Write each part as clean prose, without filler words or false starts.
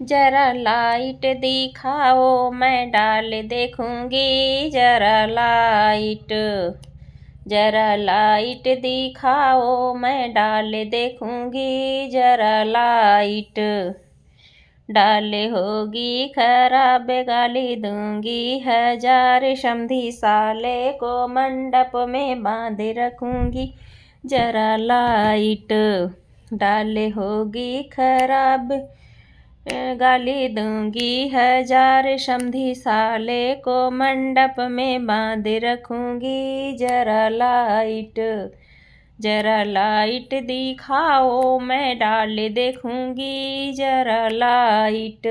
जरा लाइट दिखाओ मैं डाल देखूंगी। जरा लाइट दिखाओ मैं डाल देखूंगी। जरा लाइट डाल होगी खराब गाली दूंगी। 1000 समधी साले को मंडप में बांध रखूंगी। जरा लाइट डाल होगी खराब गाली दूंगी। 1000 समधी साले को मंडप में बांध रखूंगी। जरा लाइट दिखाओ मैं डाल देखूंगी। जरा लाइट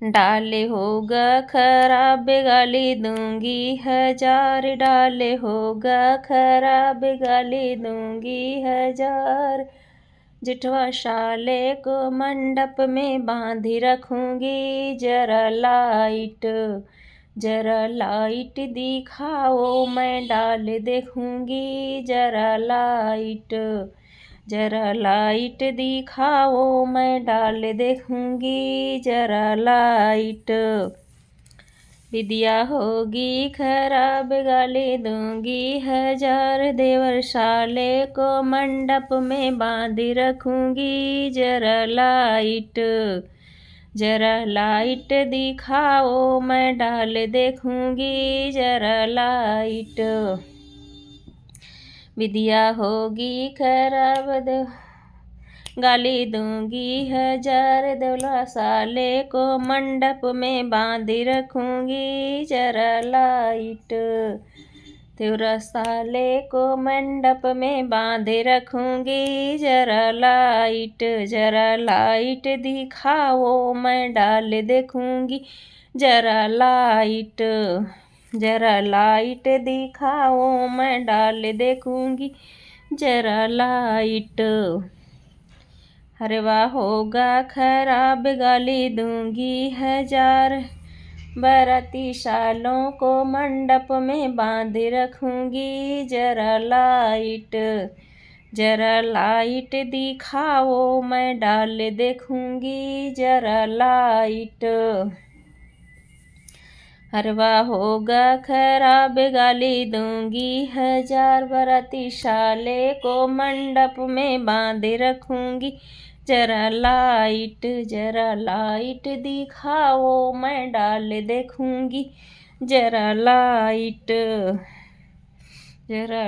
डाल होगा खराब गाली दूंगी। 1000 डाल होगा खराब गाली दूंगी। 1000 जिठवा साले को मंडप में बांध रखूंगी। जरा लाइट दिखाओ मैं डाल देखूंगी। जरा लाइट दिखाओ मैं डाल देखूंगी। जरा लाइट विद्या होगी खराब गाली दूंगी। 1000 देवर साले को मंडप में बांध रखूंगी। जरा लाइट दिखाओ मैं डाल देखूंगी। जरा लाइट विद्या होगी खराब गाली दूंगी। 1000 देवला साले को मंडप में बांध रखूंगी। जरा लाइट देवरा साले को मंडप में बांध रखूंगी। जरा लाइट दिखाओ मैं डाल देखूंगी। जरा लाइट दिखाओ मैं डाल देखूंगी। जरा लाइट हरवा होगा खराब गाली दूंगी। 1000 बाराती सालों को मंडप में बांध रखूंगी। जरा लाइट दिखाओ मैं डाल देखूंगी। जरा लाइट हरवा होगा खराब गाली दूंगी। 1000 बाराती साले को मंडप में बांध रखूंगी। जरा लाइट दिखाओ मैं डाल देखूंगी। जरा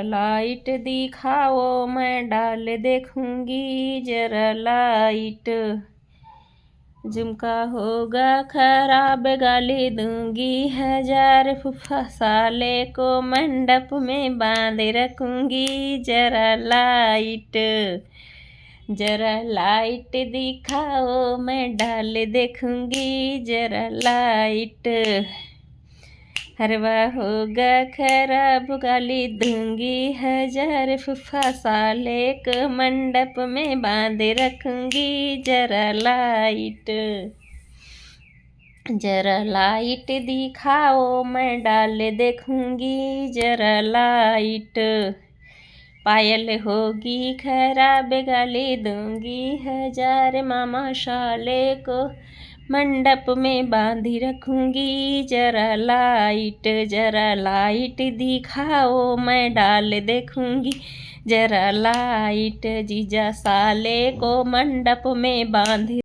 लाइट दिखाओ मैं डाल देखूंगी। जरा लाइट झुमका होगा खराब गाली दूंगी। 1000 फूफा साले को मंडप में बांध रखूंगी। जरा लाइट दिखाओ मैं डाल देखूंगी। जरा लाइट हरवा होगा खराब गाली दूंगी। 1000 फूफा साले को मंडप में बांध रखूंगी। जरा लाइट दिखाओ मैं डाल देखूंगी। जरा लाइट पायल होगी खराब गाली दूंगी। 1000 मामा साले को मंडप में बांधी रखूंगी। जरा लाइट दिखाओ मैं डाल देखूंगी। जरा लाइट जीजा साले को मंडप में बांधी